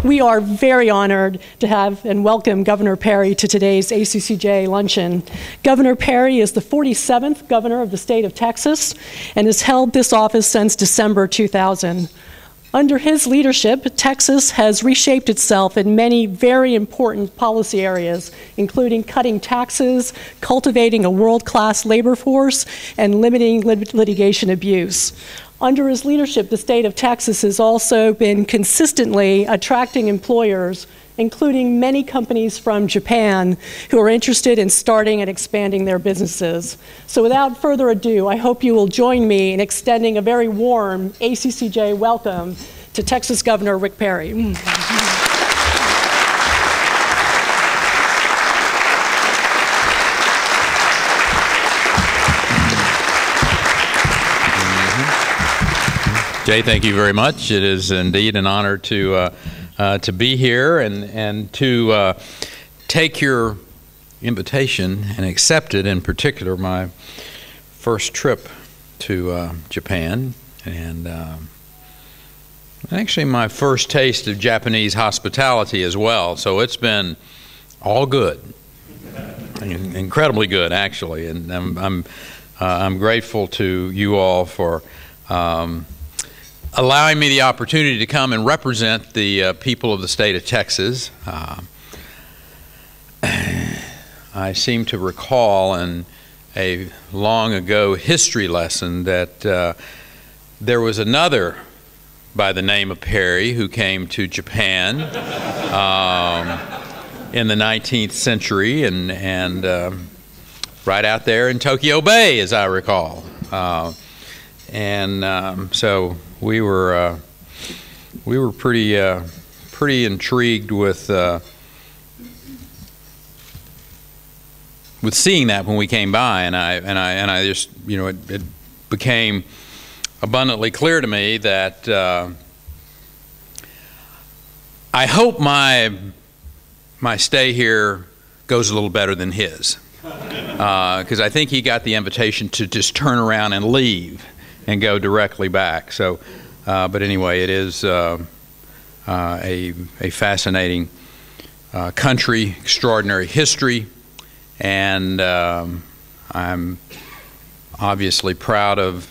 We are very honored to have and welcome Governor Perry to today's ACCJ luncheon. Governor Perry is the 47th governor of the state of Texas and has held this office since December 2000. Under his leadership, Texas has reshaped itself in many very important policy areas, including cutting taxes, cultivating a world-class labor force, and limiting litigation abuse. Under his leadership, the state of Texas has also been consistently attracting employers, including many companies from Japan who are interested in starting and expanding their businesses. So without further ado, I hope you will join me in extending a very warm ACCJ welcome to Texas Governor Rick Perry. Jay, thank you very much. It is indeed an honor to be here and to take your invitation and accept it, in particular my first trip to Japan and actually my first taste of Japanese hospitality as well. So it's been all good, incredibly good actually, and I'm grateful to you all for allowing me the opportunity to come and represent the people of the state of Texas. I seem to recall in a long ago history lesson that there was another by the name of Perry who came to Japan in the 19th century and right out there in Tokyo Bay, as I recall. So we were pretty intrigued with seeing that when we came by, and I just, you know, it became abundantly clear to me that I hope my stay here goes a little better than his, because I think he got the invitation to just turn around and leave and go directly back. So, but anyway, it is a fascinating country, extraordinary history, and I'm obviously proud of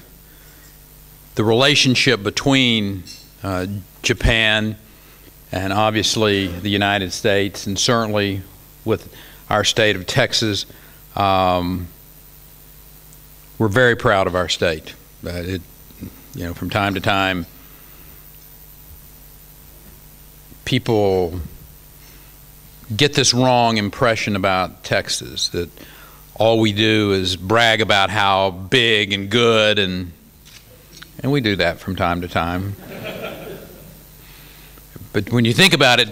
the relationship between Japan and obviously the United States, and certainly with our state of Texas. We're very proud of our state. You know, from time to time, people get this wrong impression about Texas, that all we do is brag about how big and good, and we do that from time to time. But when you think about it,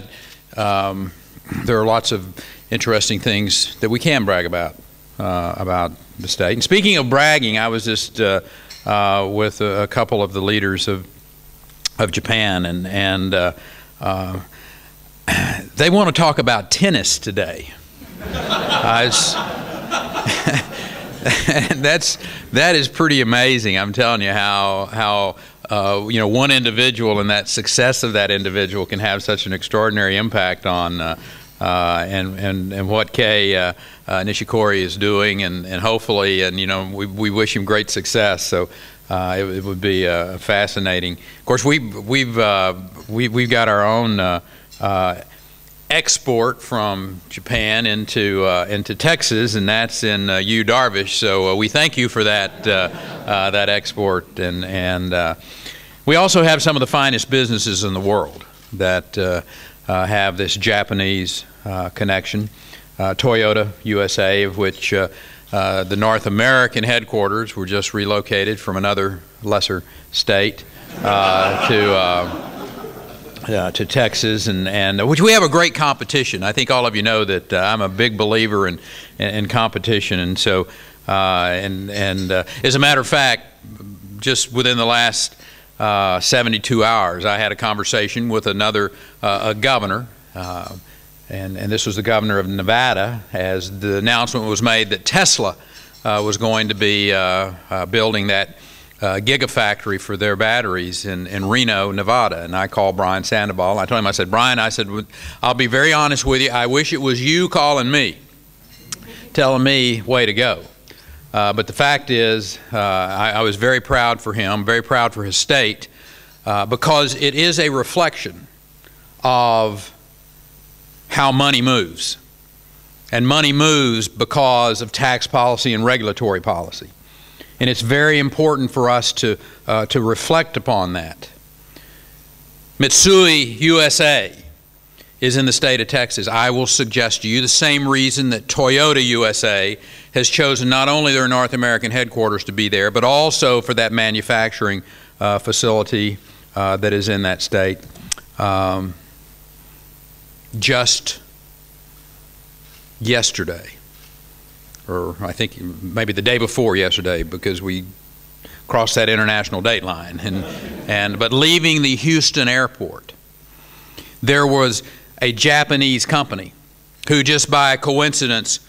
there are lots of interesting things that we can brag about the state. And speaking of bragging, I was just with a couple of the leaders of Japan, and they want to talk about tennis today. That is pretty amazing. I'm telling you how you know, one individual and that success of that individual can have such an extraordinary impact on and what Kei Nishikori is doing, and hopefully, and you know, we wish him great success. So it would be fascinating. Of course, we've got our own export from Japan into Texas, and that's in U Darvish. So we thank you for that that export, and we also have some of the finest businesses in the world that have this Japanese connection. Toyota USA, of which the North American headquarters were just relocated from another lesser state to Texas, and which we have a great competition. I think all of you know that I'm a big believer in competition, and so as a matter of fact, just within the last 72 hours, I had a conversation with another governor, and this was the governor of Nevada, as the announcement was made that Tesla was going to be building that gigafactory for their batteries in Reno, Nevada. And I called Brian Sandoval. And I told him, I said, Brian, I said, I'll be very honest with you. I wish it was you calling me, telling me, way to go. But the fact is, I was very proud for him, very proud for his state, because it is a reflection of how money moves. And money moves because of tax policy and regulatory policy. And it's very important for us to reflect upon that. Mitsui USA is in the state of Texas. I will suggest to you the same reason that Toyota USA has chosen not only their North American headquarters to be there, but also for that manufacturing facility that is in that state. Just yesterday, or I think maybe the day before yesterday, because we crossed that international date line, but leaving the Houston airport, there was a Japanese company who just by coincidence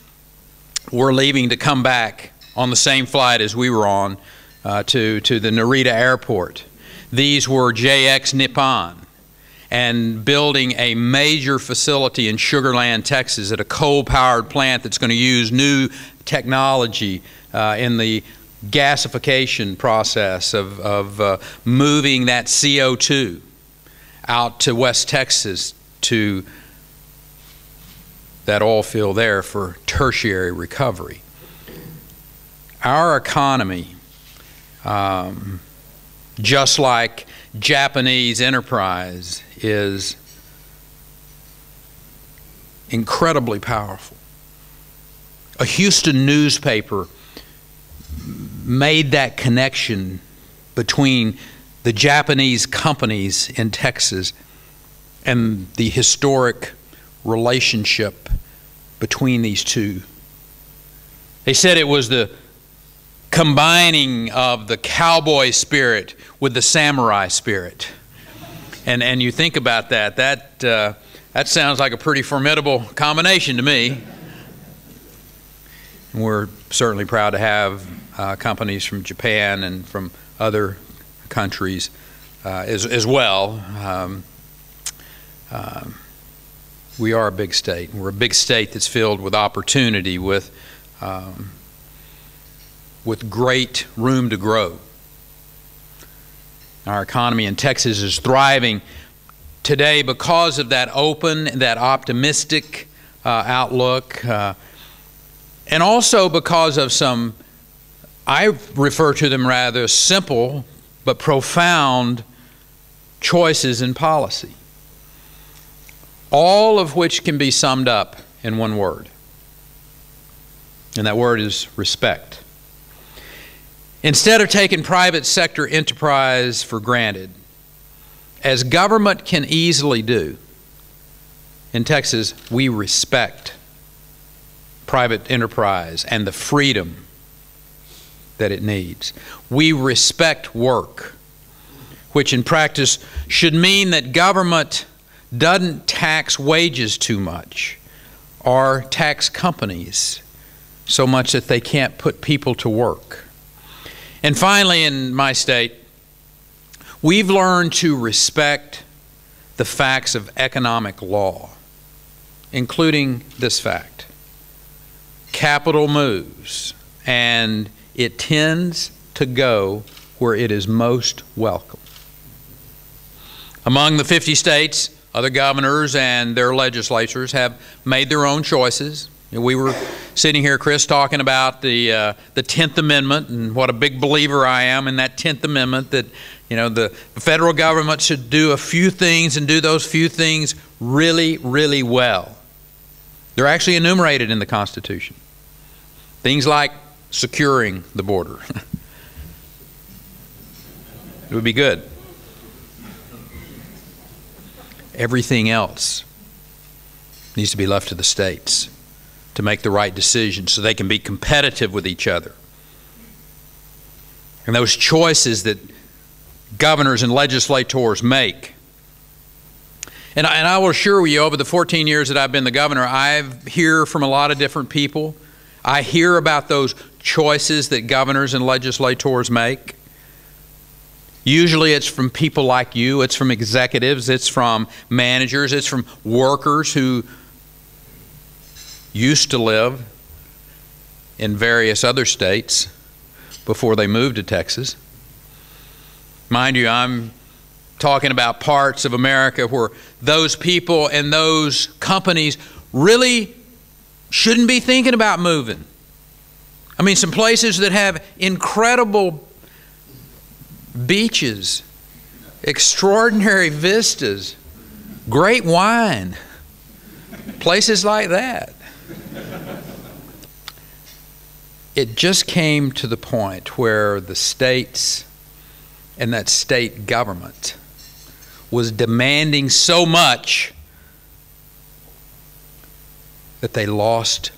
were leaving to come back on the same flight as we were on to the Narita airport. These were JX Nippon, and building a major facility in Sugar Land, Texas, at a coal-powered plant that's going to use new technology in the gasification process of moving that CO2 out to West Texas to that oil field there for tertiary recovery. Our economy, just like Japanese enterprise, is incredibly powerful. A Houston newspaper made that connection between the Japanese companies in Texas and the historic relationship between these two. They said it was the combining of the cowboy spirit with the samurai spirit. And you think about that, that sounds like a pretty formidable combination to me. And we're certainly proud to have companies from Japan and from other countries as well. We are a big state. We're a big state that's filled with opportunity, with great room to grow. Our economy in Texas is thriving today because of that open, that optimistic outlook, and also because of some, I refer to them rather simple but profound choices in policy, all of which can be summed up in one word, and that word is respect. Instead of taking private sector enterprise for granted, as government can easily do, in Texas we respect private enterprise and the freedom that it needs. We respect work, which in practice should mean that government doesn't tax wages too much or tax companies so much that they can't put people to work. And finally, in my state, we've learned to respect the facts of economic law, including this fact: capital moves, and it tends to go where it is most welcome. Among the 50 states, other governors and their legislatures have made their own choices. We were sitting here, Chris, talking about the 10th Amendment and what a big believer I am in that 10th Amendment, that the federal government should do a few things and do those few things really, really well. They're actually enumerated in the Constitution. Things like securing the border. It would be good. Everything else needs to be left to the states to make the right decisions so they can be competitive with each other. And those choices that governors and legislators make. And I will assure you, over the 14 years that I've been the governor, I hear from a lot of different people. I hear about those choices that governors and legislators make. Usually it's from people like you, it's from executives, it's from managers, it's from workers who used to live in various other states before they moved to Texas. Mind you, I'm talking about parts of America where those people and those companies really shouldn't be thinking about moving. I mean, some places that have incredible beaches, extraordinary vistas, great wine, places like that. It just came to the point where the states and that state government was demanding so much that they lost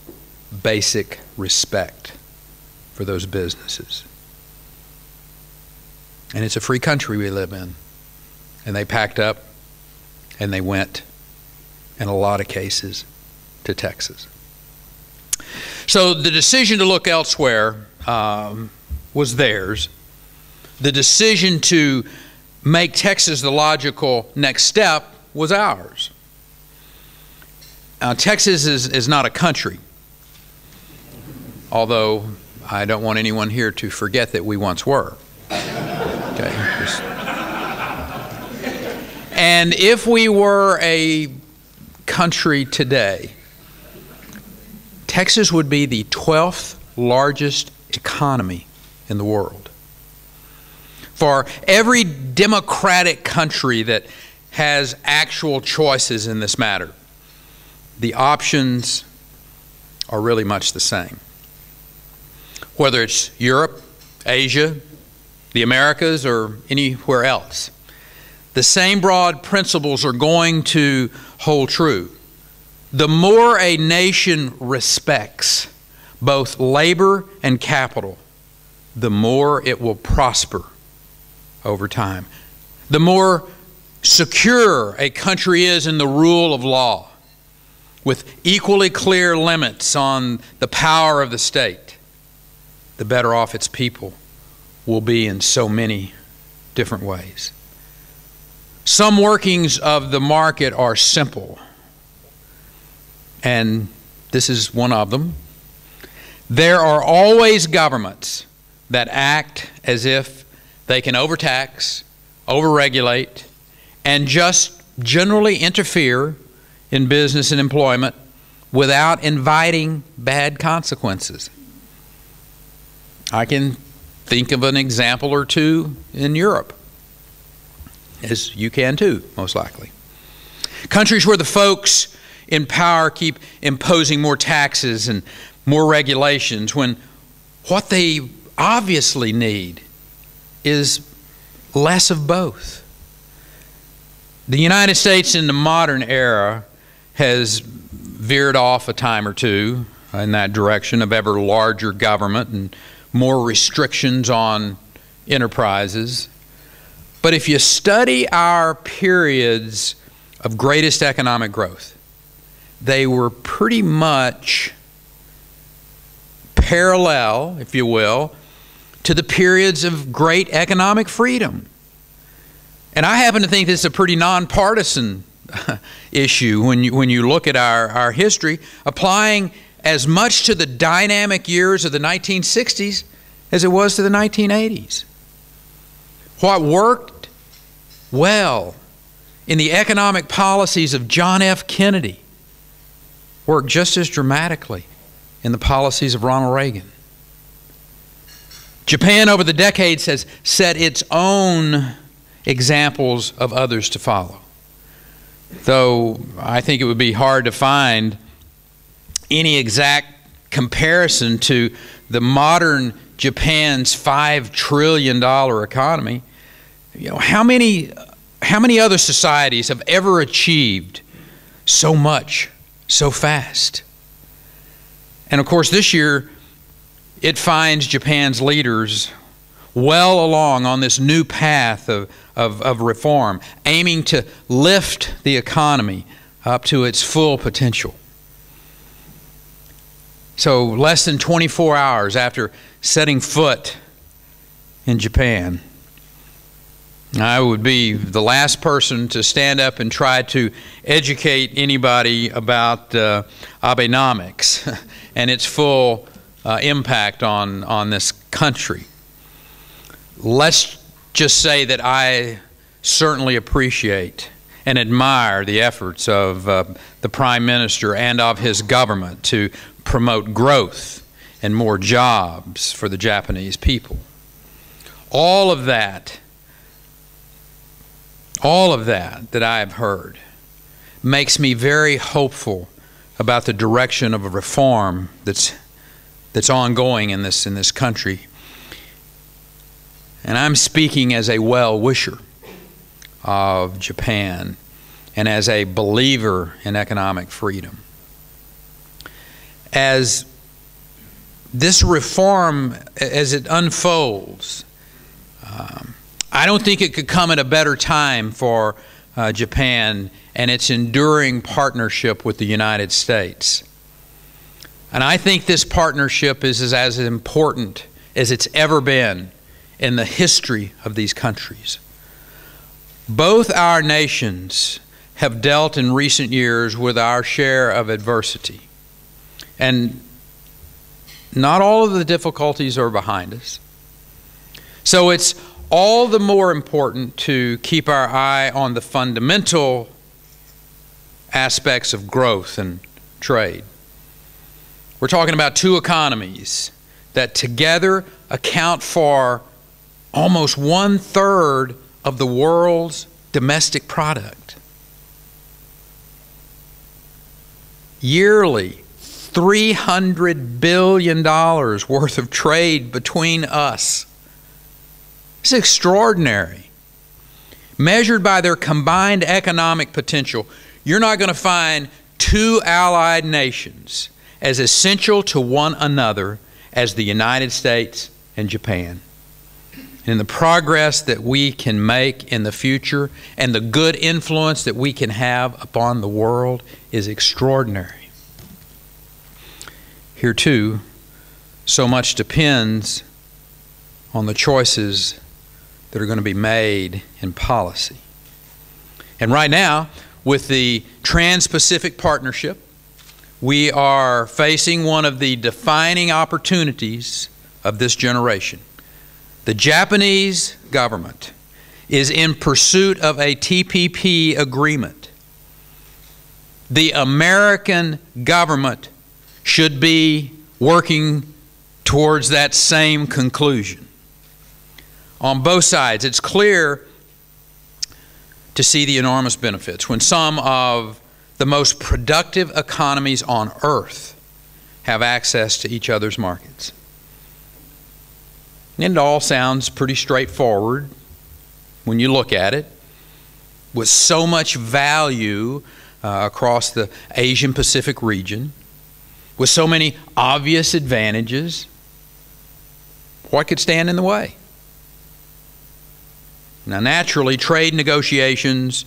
basic respect for those businesses. And it's a free country we live in. And they packed up and they went, in a lot of cases, to Texas. So the decision to look elsewhere was theirs. The decision to make Texas the logical next step was ours. Texas is not a country, although I don't want anyone here to forget that we once were. Okay. And if we were a country today, Texas would be the 12th largest economy in the world. For every democratic country that has actual choices in this matter, the options are really much the same. Whether it's Europe, Asia, the Americas, or anywhere else, the same broad principles are going to hold true. The more a nation respects both labor and capital, the more it will prosper over time. The more secure a country is in the rule of law, with equally clear limits on the power of the state, the better off its people will be in so many different ways. Some workings of the market are simple, and this is one of them. There are always governments that act as if they can overtax, overregulate, and just generally interfere in business and employment without inviting bad consequences. I can think of an example or two in Europe, as you can too, most likely. Countries where the folks in power keep imposing more taxes and more regulations when what they obviously need is less of both. The United States in the modern era has veered off a time or two in that direction of ever larger government and more restrictions on enterprises. But if you study our periods of greatest economic growth, they were pretty much parallel, if you will, to the periods of great economic freedom. And I happen to think this is a pretty nonpartisan issue when you look at our history, applying as much to the dynamic years of the 1960s as it was to the 1980s. What worked well in the economic policies of John F. Kennedy worked just as dramatically in the policies of Ronald Reagan. Japan over the decades has set its own examples of others to follow. Though I think it would be hard to find any exact comparison to the modern Japan's $5 trillion economy. You know, how many other societies have ever achieved so much so fast? And of course this year it finds Japan's leaders well along on this new path of reform, aiming to lift the economy up to its full potential. So less than 24 hours after setting foot in Japan, I would be the last person to stand up and try to educate anybody about Abenomics and its full impact on this country. Let's just say that I certainly appreciate and admire the efforts of the Prime Minister and of his government to promote growth and more jobs for the Japanese people. All of that that I have heard makes me very hopeful about the direction of a reform that's ongoing in this country. And I'm speaking as a well-wisher of Japan and as a believer in economic freedom. As this reform, as it unfolds, I don't think it could come at a better time for Japan and its enduring partnership with the United States. And I think this partnership is as important as it's ever been in the history of these countries. Both our nations have dealt in recent years with our share of adversity. And not all of the difficulties are behind us. So it's all the more important to keep our eye on the fundamental aspects of growth and trade. We're talking about two economies that together account for almost 1/3 of the world's domestic product. Yearly, $300 billion worth of trade between us. It's extraordinary. Measured by their combined economic potential, you're not going to find two allied nations as essential to one another as the United States and Japan. And the progress that we can make in the future and the good influence that we can have upon the world is extraordinary. Here too, so much depends on the choices that are going to be made in policy. And right now, with the Trans-Pacific Partnership, we are facing one of the defining opportunities of this generation. The Japanese government is in pursuit of a TPP agreement. The American government should be working towards that same conclusion. On both sides, it's clear to see the enormous benefits when some of the most productive economies on earth have access to each other's markets. And it all sounds pretty straightforward when you look at it, with so much value across the Asian Pacific region, with so many obvious advantages. What could stand in the way? Now, naturally, trade negotiations,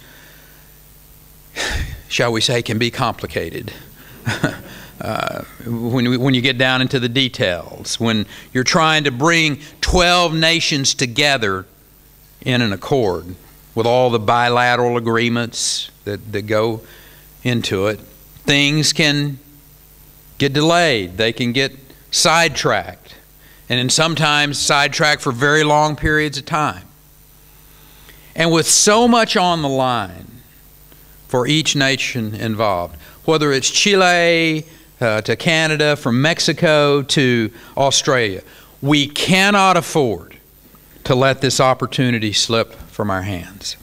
shall we say, can be complicated. When you get down into the details, when you're trying to bring 12 nations together in an accord with all the bilateral agreements that go into it, things can get delayed. They can get sidetracked, and then sometimes sidetracked for very long periods of time. And with so much on the line for each nation involved, whether it's Chile to Canada, from Mexico to Australia, we cannot afford to let this opportunity slip from our hands.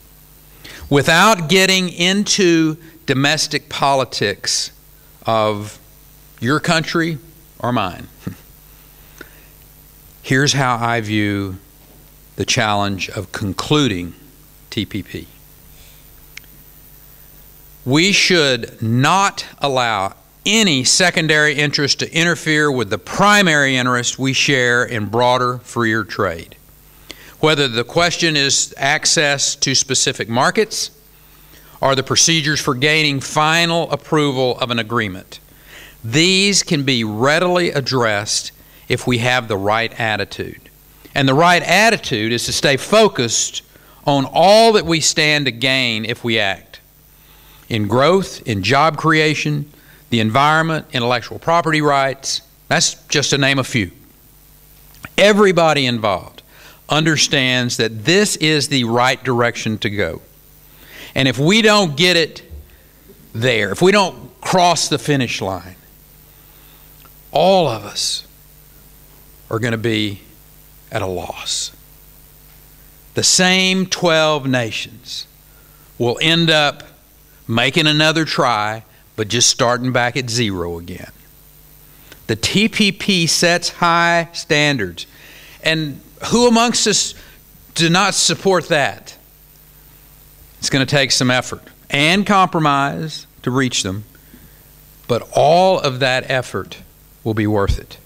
Without getting into domestic politics of your country or mine, here's how I view the challenge of concluding TPP. We should not allow any secondary interest to interfere with the primary interest we share in broader, freer trade. Whether the question is access to specific markets or the procedures for gaining final approval of an agreement, these can be readily addressed if we have the right attitude. And the right attitude is to stay focused on all that we stand to gain if we act in growth, in job creation, the environment, intellectual property rights. That's just to name a few. Everybody involved understands that this is the right direction to go. And if we don't get it there, if we don't cross the finish line, all of us are going to be at a loss. The same 12 nations will end up making another try, but just starting back at zero again. The TPP sets high standards. And who amongst us do not support that? It's going to take some effort and compromise to reach them, but all of that effort will be worth it.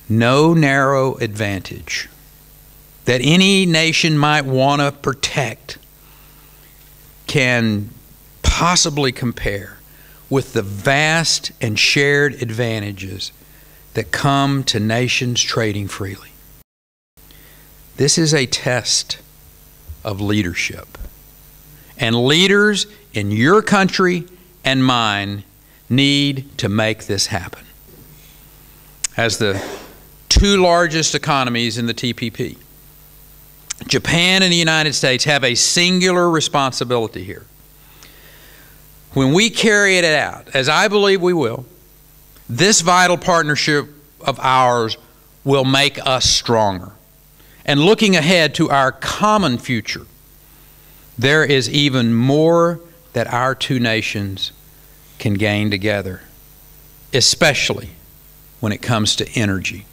No narrow advantage that any nation might want to protect can possibly compare with the vast and shared advantages that come to nations trading freely. This is a test of leadership. And leaders in your country and mine need to make this happen. As the two largest economies in the TPP, Japan and the United States have a singular responsibility here. When we carry it out, as I believe we will, this vital partnership of ours will make us stronger. And looking ahead to our common future, there is even more that our two nations can gain together, especially when it comes to energy.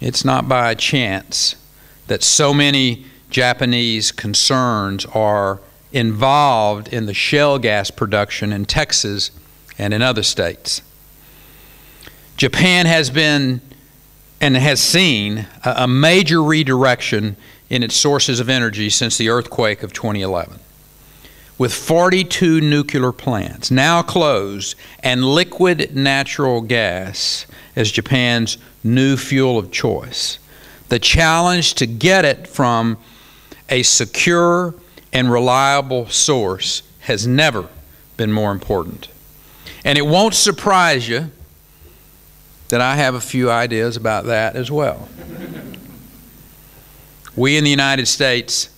It's not by chance that so many Japanese concerns are involved in the shale gas production in Texas and in other states. Japan has been and has seen a major redirection in its sources of energy since the earthquake of 2011. With 42 nuclear plants now closed and liquid natural gas as Japan's new fuel of choice, the challenge to get it from a secure and reliable source has never been more important. And it won't surprise you that I have a few ideas about that as well. We in the United States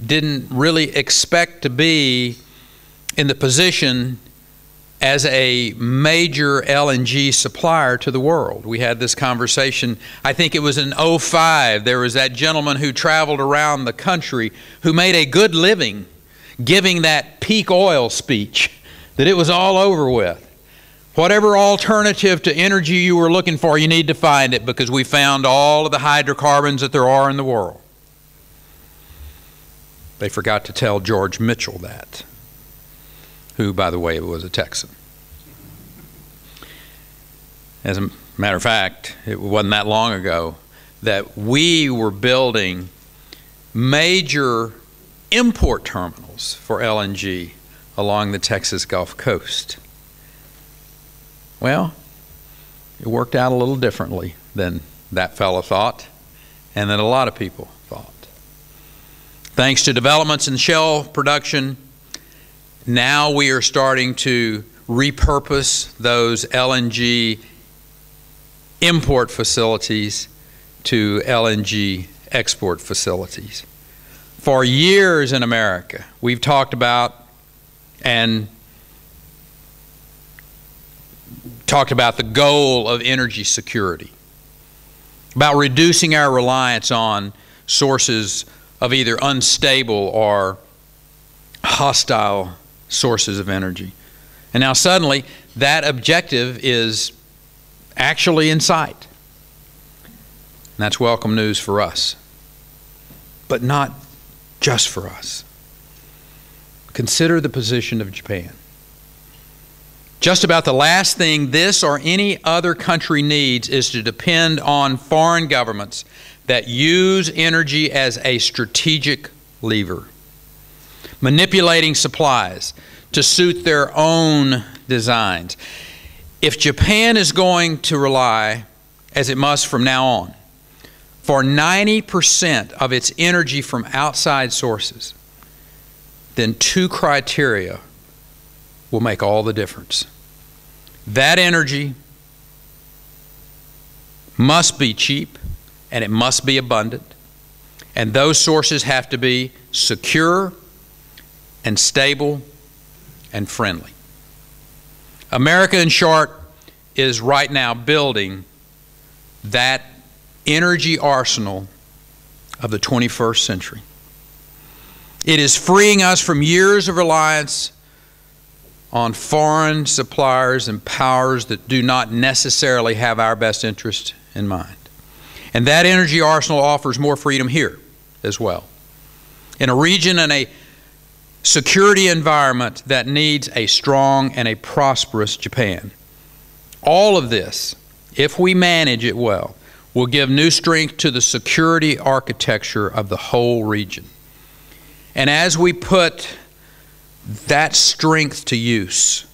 didn't really expect to be in the position as a major LNG supplier to the world. We had this conversation, I think it was in '05. There was that gentleman who traveled around the country who made a good living giving that peak oil speech, that it was all over with. Whatever alternative to energy you were looking for, you need to find it because we found all of the hydrocarbons that there are in the world. They forgot to tell George Mitchell that, who, by the way, was a Texan. As a matter of fact, it wasn't that long ago that we were building major import terminals for LNG along the Texas Gulf Coast. Well, it worked out a little differently than that fellow thought and than a lot of people thought. Thanks to developments in shale production, now we are starting to repurpose those LNG import facilities to LNG export facilities. For years in America, we've talked about the goal of energy security, about reducing our reliance on sources of either unstable or hostile sources of energy. And now suddenly that objective is actually in sight. And that's welcome news for us, but not just for us. Consider the position of Japan. Just about the last thing this or any other country needs is to depend on foreign governments that use energy as a strategic lever, manipulating supplies to suit their own designs. If Japan is going to rely, as it must from now on, for 90% of its energy from outside sources, then two criteria will make all the difference. That energy must be cheap and it must be abundant, and those sources have to be secure and stable and friendly. America, in short, is right now building that energy arsenal of the 21st century. It is freeing us from years of reliance on foreign suppliers and powers that do not necessarily have our best interest in mind. And that energy arsenal offers more freedom here as well, in a region and a security environment that needs a strong and a prosperous Japan. All of this, if we manage it well, will give new strength to the security architecture of the whole region. And as we put that strength to use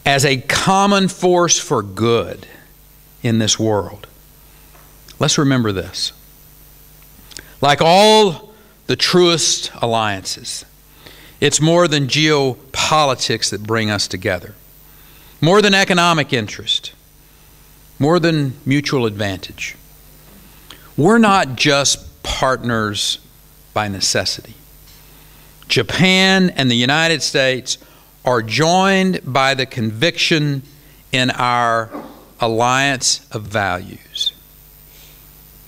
as a common force for good in this world, let's remember this. Like all the truest alliances, it's more than geopolitics that bring us together, more than economic interest, more than mutual advantage. We're not just partners by necessity. Japan and the United States are joined by the conviction in our alliance of values.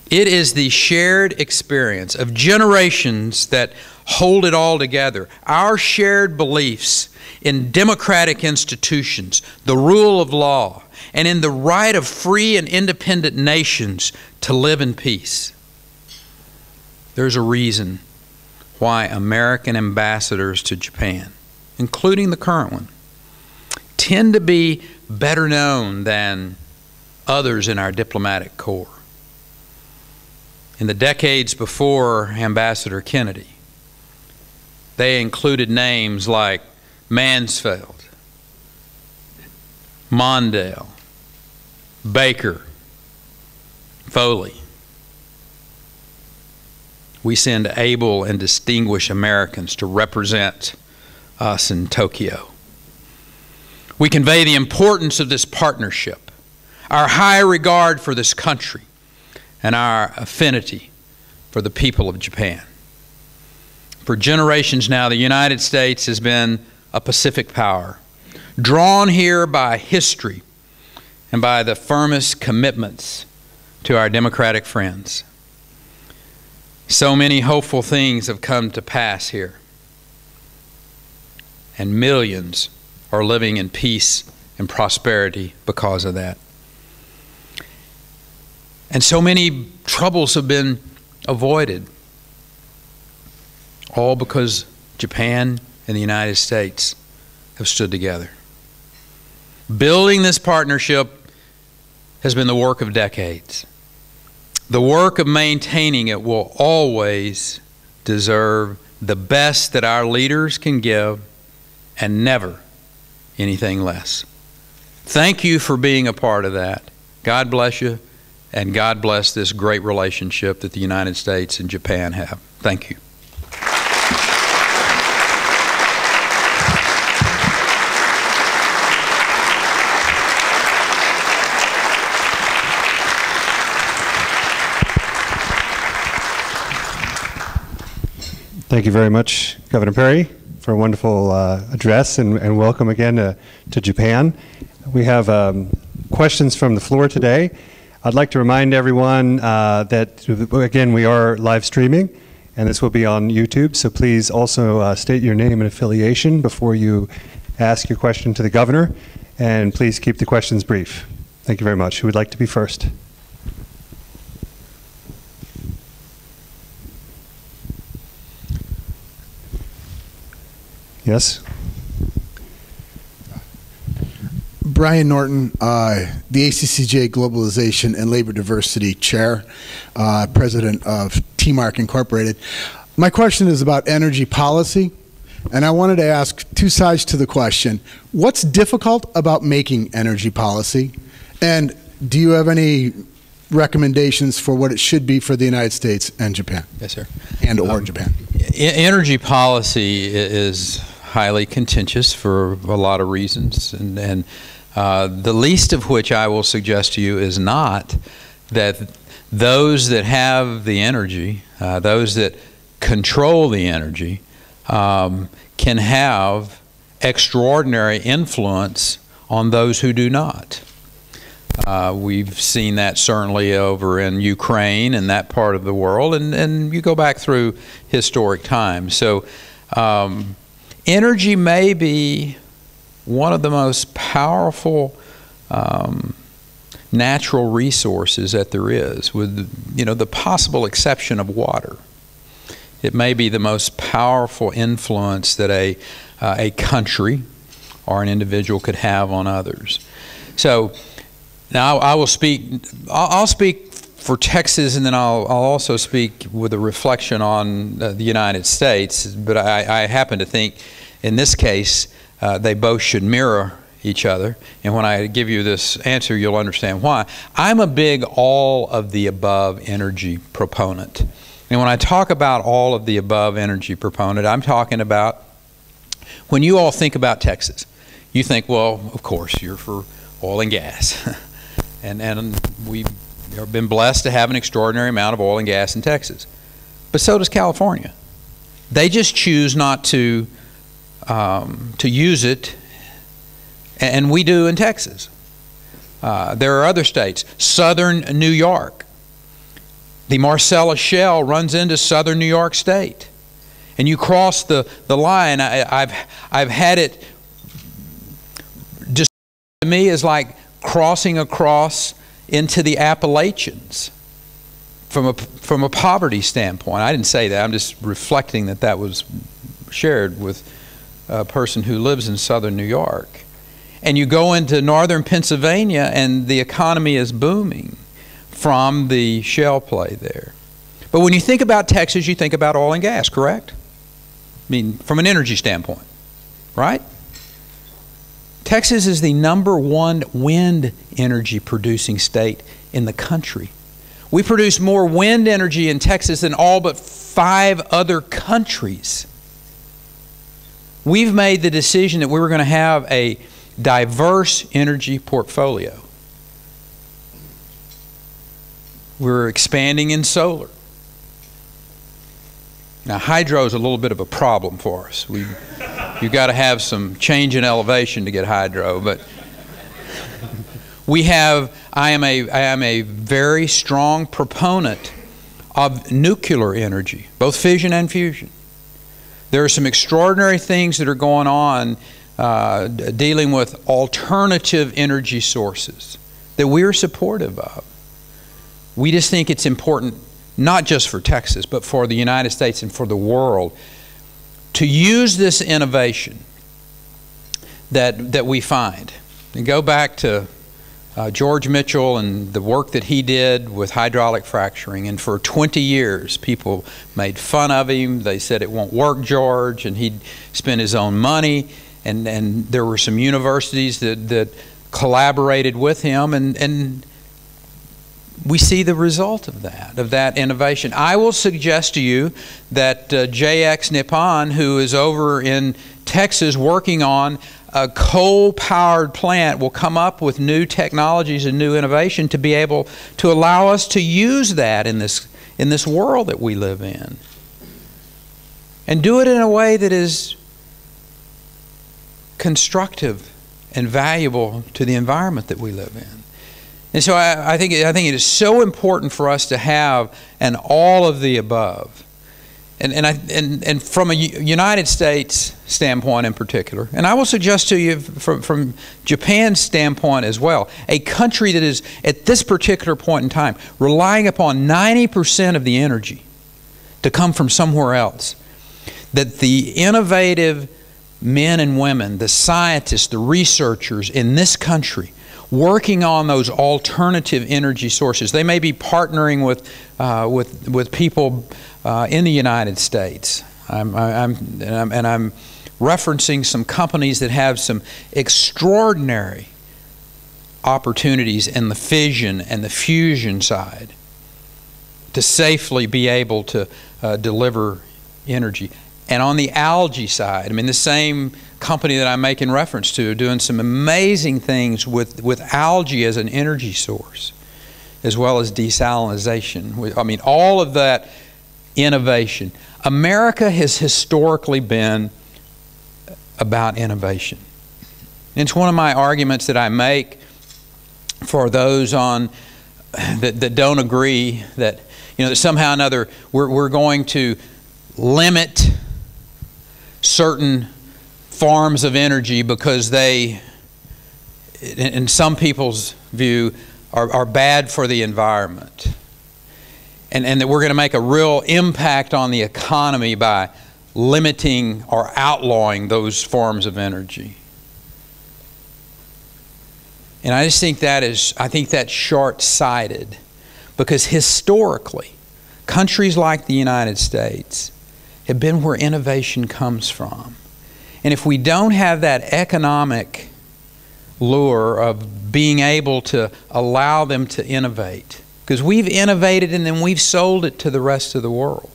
It is the shared experience of generations that hold it all together. Our shared beliefs in democratic institutions, the rule of law, and in the right of free and independent nations to live in peace. There's a reason why American ambassadors to Japan, including the current one, tend to be better known than others in our diplomatic corps. In the decades before Ambassador Kennedy, they included names like Mansfield, Mondale, Baker, Foley. We send able and distinguished Americans to represent us in Tokyo. We convey the importance of this partnership, our high regard for this country, and our affinity for the people of Japan. For generations now, the United States has been a Pacific power, drawn here by history and by the firmest commitments to our democratic friends. So many hopeful things have come to pass here, and millions are living in peace and prosperity because of that. And so many troubles have been avoided, all because Japan and the United States have stood together. Building this partnership has been the work of decades. The work of maintaining it will always deserve the best that our leaders can give and never anything less. Thank you for being a part of that. God bless you, and God bless this great relationship that the United States and Japan have. Thank you. Thank you very much, Governor Perry, for a wonderful address, and welcome again to Japan. We have questions from the floor today. I'd like to remind everyone that, again, we are live streaming, and this will be on YouTube, so please also state your name and affiliation before you ask your question to the governor, and please keep the questions brief. Thank you very much. Who would like to be first? Yes? Brian Norton, the ACCJ Globalization and Labor Diversity Chair, President of TMARC Incorporated. My question is about energy policy, and I wanted to ask two sides to the question. What's difficult about making energy policy? And do you have any recommendations for what it should be for the United States and Japan? Yes, sir. And or Japan. Energy policy is highly contentious for a lot of reasons, and the least of which I will suggest to you is not that those that have the energy, those that control the energy, can have extraordinary influence on those who do not. We've seen that certainly over in Ukraine and that part of the world, and you go back through historic times. So energy may be one of the most powerful natural resources that there is, with the possible exception of water. It may be the most powerful influence that a country or an individual could have on others. So now I'll speak for Texas, and then I'll also speak with a reflection on the United States. But I happen to think in this case they both should mirror each other. And when I give you this answer, you'll understand why. I'm a big all of the above energy proponent. And when I talk about all of the above energy proponent, I'm talking about when you all think about Texas, you think, well, of course, you're for oil and gas. and we've been blessed to have an extraordinary amount of oil and gas in Texas. But so does California. They just choose not to use it, and we do in Texas. There are other states. Southern New York. The Marcellus Shale runs into southern New York State. And you cross the line. I've had it just to me is like crossing across into the Appalachians from a poverty standpoint. I didn't say that. I'm just reflecting that that was shared with a person who lives in southern New York. And you go into northern Pennsylvania and the economy is booming from the shale play there. But when you think about Texas, you think about oil and gas, correct? I mean, from an energy standpoint, right? Texas is the #1 wind energy producing state in the country. We produce more wind energy in Texas than all but 5 other countries. We've made the decision that we were going to have a diverse energy portfolio. We're expanding in solar. Now, hydro is a little bit of a problem for us. You've got to have some change in elevation to get hydro, but I am a very strong proponent of nuclear energy, both fission and fusion. There are some extraordinary things that are going on dealing with alternative energy sources that we're supportive of. We just think it's important, not just for Texas, but for the United States and for the world, to use this innovation that we find. And go back to George Mitchell and the work that he did with hydraulic fracturing. And for 20 years, people made fun of him. They said, "It won't work, George," and he'd spend his own money. And there were some universities that collaborated with him, and we see the result of that innovation. I will suggest to you that JX Nippon, who is over in Texas working on a coal-powered plant, will come up with new technologies and new innovation to be able to allow us to use that in this world that we live in. And do it in a way that is constructive and valuable to the environment that we live in. And so I think it is so important for us to have an all of the above. And from a United States standpoint in particular, and I will suggest to you from Japan's standpoint as well, a country that is at this particular point in time relying upon 90% of the energy to come from somewhere else, that the innovative men and women, the scientists, the researchers in this country working on those alternative energy sources. They may be partnering with people in the United States. I'm referencing some companies that have some extraordinary opportunities in the fission and the fusion side to safely be able to deliver energy. And on the algae side, I mean, the same company that I'm making reference to doing some amazing things with algae as an energy source, as well as desalination. I mean, all of that innovation. America has historically been about innovation. And it's one of my arguments that I make for those that don't agree that, you know, that somehow or another we're going to limit certain forms of energy because they, in some people's view, are bad for the environment. And that we're going to make a real impact on the economy by limiting or outlawing those forms of energy. And I just think that's short-sighted, because historically, countries like the United States have been where innovation comes from. And if we don't have that economic lure of being able to allow them to innovate, because we've innovated and then we've sold it to the rest of the world.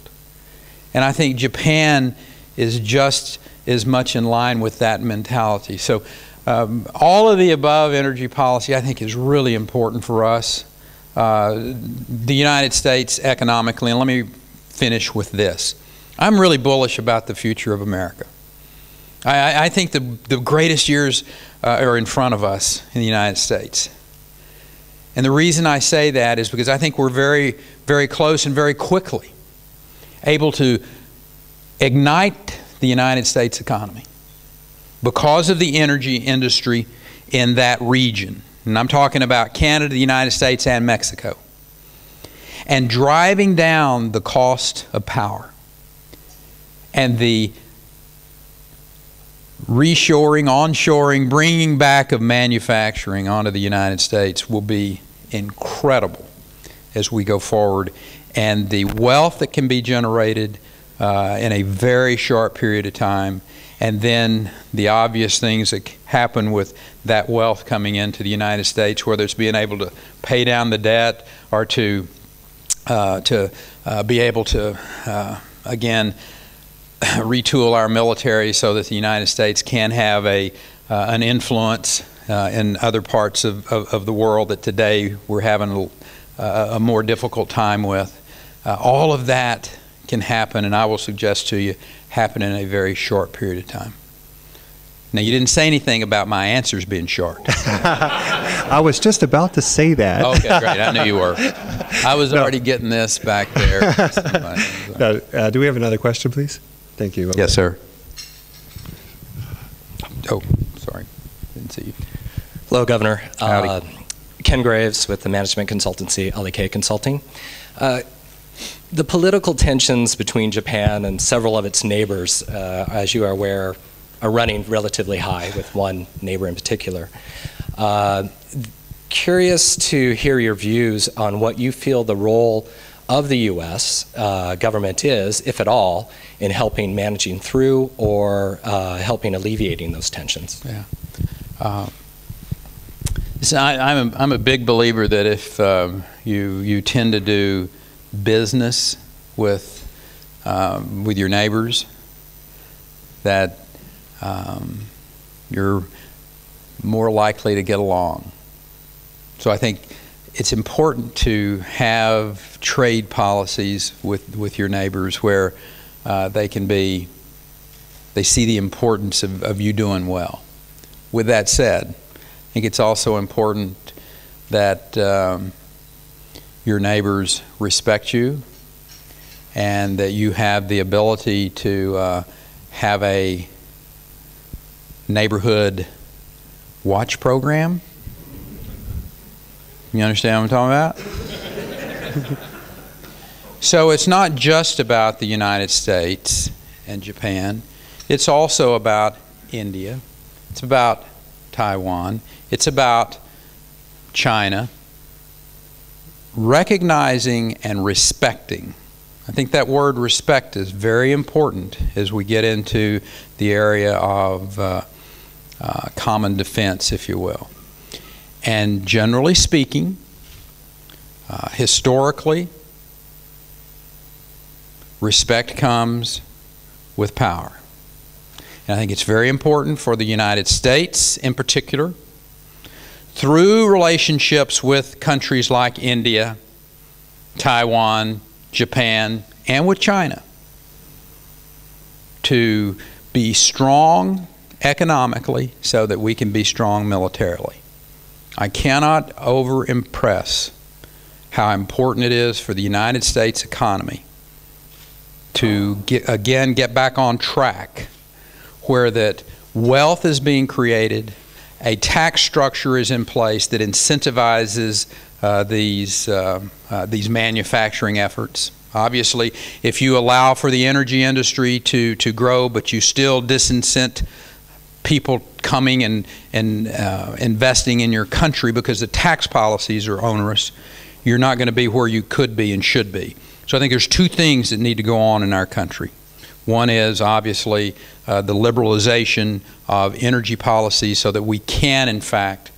And I think Japan is just as much in line with that mentality. So all of the above energy policy, I think, is really important for us. The United States economically, and let me finish with this. I'm really bullish about the future of America. I think the greatest years are in front of us in the United States. And the reason I say that is because I think we're very, very close and very quickly able to ignite the United States economy because of the energy industry in that region. And I'm talking about Canada, the United States, and Mexico. And driving down the cost of power and the reshoring, onshoring, bringing back of manufacturing onto the United States will be incredible as we go forward. And the wealth that can be generated in a very short period of time, and then the obvious things that happen with that wealth coming into the United States, whether it's being able to pay down the debt or to be able to, again, retool our military so that the United States can have an influence in other parts of the world that today we're having a more difficult time with. All of that can happen, and I will suggest to you, happen in a very short period of time. Now, you didn't say anything about my answers being short. I was just about to say that. Okay, great. I knew you were. I was already getting this back there. Do we have another question, please? Thank you. Yes, sir. Oh, sorry. Didn't see you. Hello, Governor. Howdy. Ken Graves with the management consultancy LEK Consulting. The political tensions between Japan and several of its neighbors, as you are aware, are running relatively high, with one neighbor in particular. Curious to hear your views on what you feel the role of the U.S. Government is, if at all, in helping managing through or helping alleviating those tensions. Yeah. So I'm a big believer that if you tend to do business with your neighbors, that you're more likely to get along. So I think it's important to have trade policies with your neighbors where they see the importance of you doing well. With that said, I think it's also important that your neighbors respect you and that you have the ability to have a neighborhood watch program. You understand what I'm talking about? So it's not just about the United States and Japan. It's also about India. It's about Taiwan. It's about China. Recognizing and respecting. I think that word respect is very important as we get into the area of common defense, if you will. And generally speaking, historically, respect comes with power. And I think it's very important for the United States in particular, through relationships with countries like India, Taiwan, Japan, and with China, to be strong economically so that we can be strong militarily. I cannot over-impress how important it is for the United States economy to get back on track, where that wealth is being created, a tax structure is in place that incentivizes these manufacturing efforts. Obviously, if you allow for the energy industry to grow, but you still disincent people coming and investing in your country because the tax policies are onerous, you're not going to be where you could be and should be. So I think there's two things that need to go on in our country. One is obviously the liberalization of energy policy so that we can, in fact,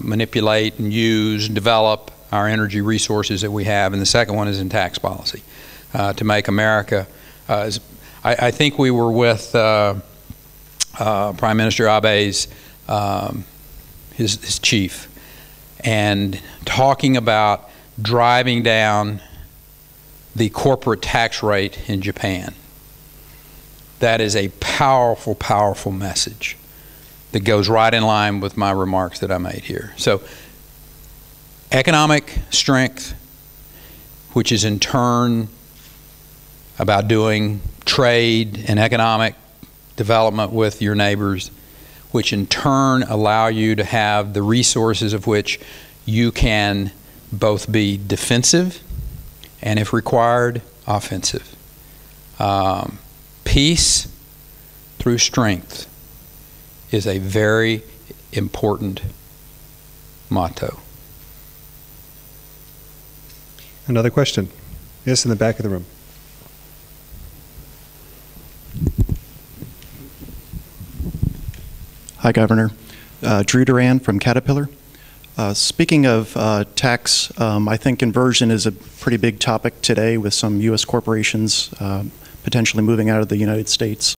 manipulate and use and develop our energy resources that we have. And the second one is in tax policy to make America. I think we were with Prime Minister Abe's his chief, and talking about driving down the corporate tax rate in Japan. That is a powerful, powerful message that goes right in line with my remarks that I made here. So economic strength, which is in turn about doing trade and economic development with your neighbors, which in turn allow you to have the resources of which you can both be defensive and, if required, offensive. Peace through strength is a very important motto. Another question? Yes, in the back of the room. Hi, Governor. Drew Duran from Caterpillar. Speaking of tax, I think inversion is a pretty big topic today with some U.S. corporations potentially moving out of the United States.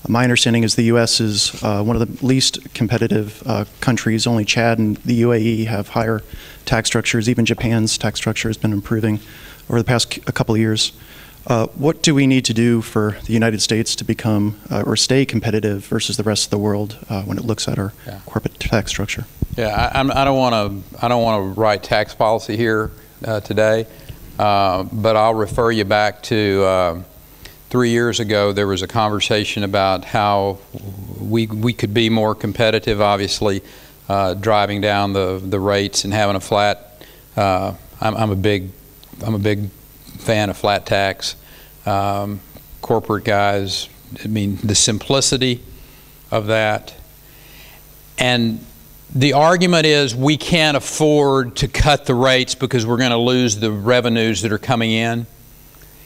My understanding is the U.S. is one of the least competitive countries. Only Chad and the UAE have higher tax structures. Even Japan's tax structure has been improving over the past a couple of years. What do we need to do for the United States to become or stay competitive versus the rest of the world when it looks at our corporate tax structure? Yeah, I don't want to write tax policy here today, but I'll refer you back to 3 years ago. There was a conversation about how we could be more competitive. Obviously, driving down the rates and having a flat. I'm a big fan of flat tax. Corporate guys, I mean, the simplicity of that. And the argument is we can't afford to cut the rates because we're going to lose the revenues that are coming in.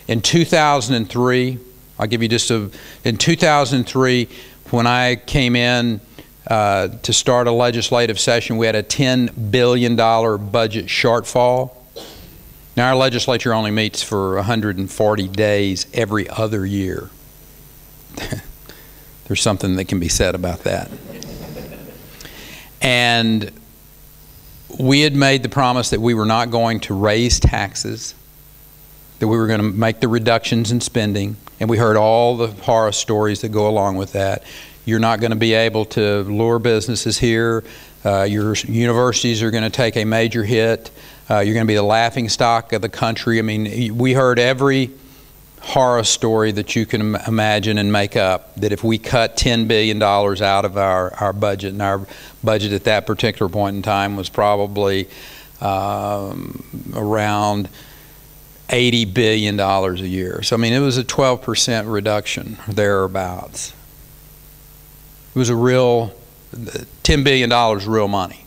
In 2003, I'll give you just in 2003, when I came in to start a legislative session, we had a $10 billion budget shortfall. Now, our legislature only meets for 140 days every other year. There's something that can be said about that. And we had made the promise that we were not going to raise taxes, that we were going to make the reductions in spending, and we heard all the horror stories that go along with that. You're not going to be able to lure businesses here. Your universities are going to take a major hit. You're going to be the laughing stock of the country. I mean, we heard every horror story that you can imagine and make up, that if we cut $10 billion out of our budget, and our budget at that particular point in time was probably around $80 billion a year. So, I mean, it was a 12% reduction, thereabouts. It was a real, $10 billion real money.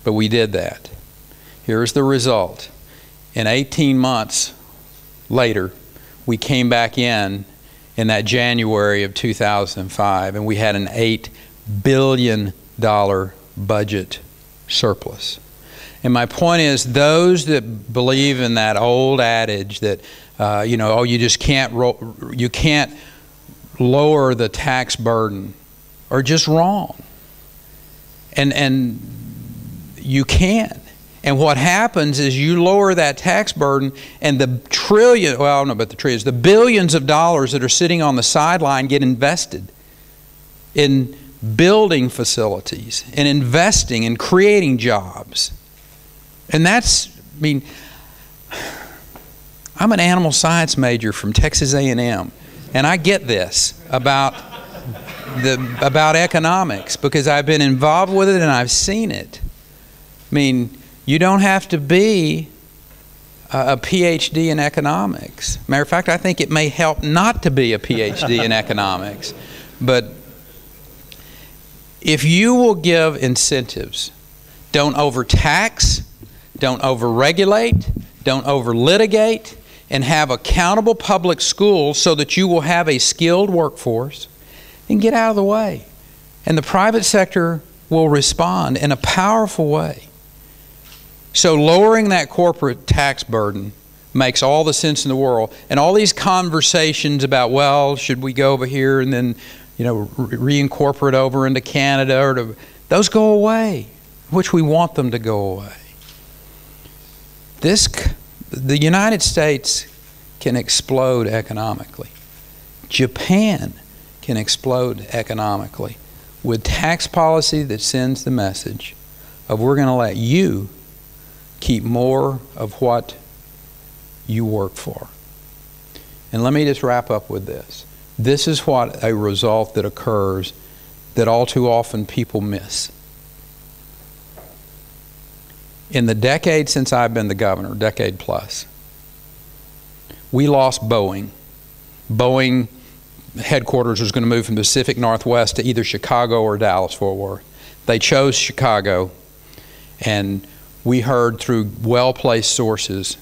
But we did that. Here's the result. In 18 months later, we came back in that January of 2005, and we had an $8 billion budget surplus. And my point is, those that believe in that old adage that, you know, oh, you just can't lower the tax burden, are just wrong. And you can. And what happens is you lower that tax burden, and the the billions of dollars that are sitting on the sideline get invested in building facilities and investing and creating jobs. And that's, I mean, I'm an animal science major from Texas A&M, and I get this about economics because I've been involved with it and I've seen it. I mean, you don't have to be a PhD in economics. Matter of fact, I think it may help not to be a PhD in economics. But if you will give incentives, don't overtax, don't overregulate, don't overlitigate, and have accountable public schools so that you will have a skilled workforce, and get out of the way. And the private sector will respond in a powerful way. So lowering that corporate tax burden makes all the sense in the world. And all these conversations about, well, should we go over here and then, you know, reincorporate over into Canada, or those go away, which we want them to go away. The United States can explode economically. Japan can explode economically with tax policy that sends the message of, we're going to let you keep more of what you work for. And let me just wrap up with this. This is what a result that occurs that all too often people miss. In the decade since I've been the governor, decade plus, we lost Boeing. Boeing headquarters was going to move from the Pacific Northwest to either Chicago or Dallas-Fort Worth. They chose Chicago, and we heard through well-placed sources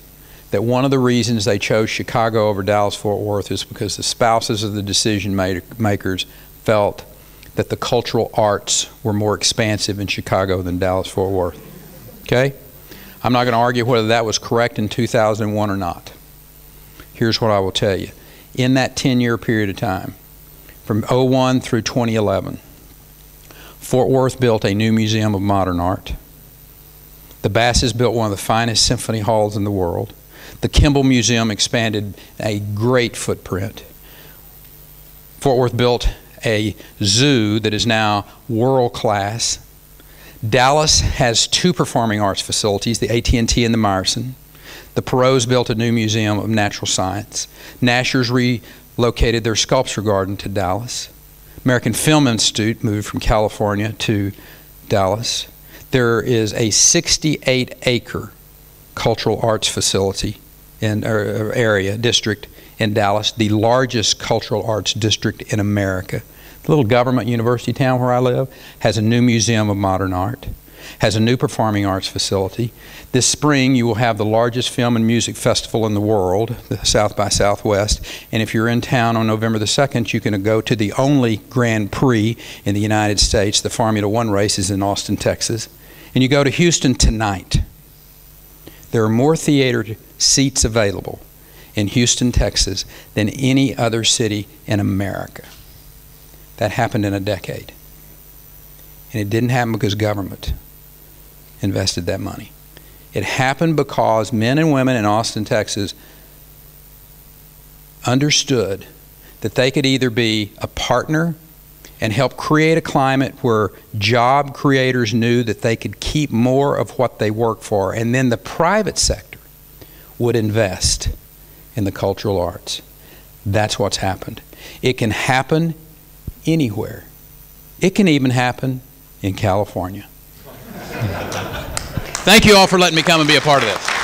that one of the reasons they chose Chicago over Dallas-Fort Worth is because the spouses of the decision makers felt that the cultural arts were more expansive in Chicago than Dallas-Fort Worth. Okay? I'm not going to argue whether that was correct in 2001 or not. Here's what I will tell you. In that 10-year period of time, from 2001 through 2011, Fort Worth built a new museum of modern art. The Basses built one of the finest symphony halls in the world. The Kimball Museum expanded a great footprint. Fort Worth built a zoo that is now world class. Dallas has 2 performing arts facilities, the AT&T and the Meyerson. The Perot's built a new museum of natural science. Nasher's relocated their sculpture garden to Dallas. American Film Institute moved from California to Dallas. There is a 68-acre cultural arts facility in district in Dallas, the largest cultural arts district in America. The little government university town where I live has a new museum of modern art, has a new performing arts facility. This spring you will have the largest film and music festival in the world, the South by Southwest, and if you're in town on November the 2nd, you can go to the only Grand Prix in the United States. The Formula One race is in Austin, Texas. And you go to Houston tonight. There are more theater seats available in Houston, Texas than any other city in America. That happened in a decade. And it didn't happen because government invested that money. It happened because men and women in Austin, Texas understood that they could either be a partner and help create a climate where job creators knew that they could keep more of what they work for, and then the private sector would invest in the cultural arts. That's what's happened. It can happen anywhere. It can even happen in California. Thank you all for letting me come and be a part of this.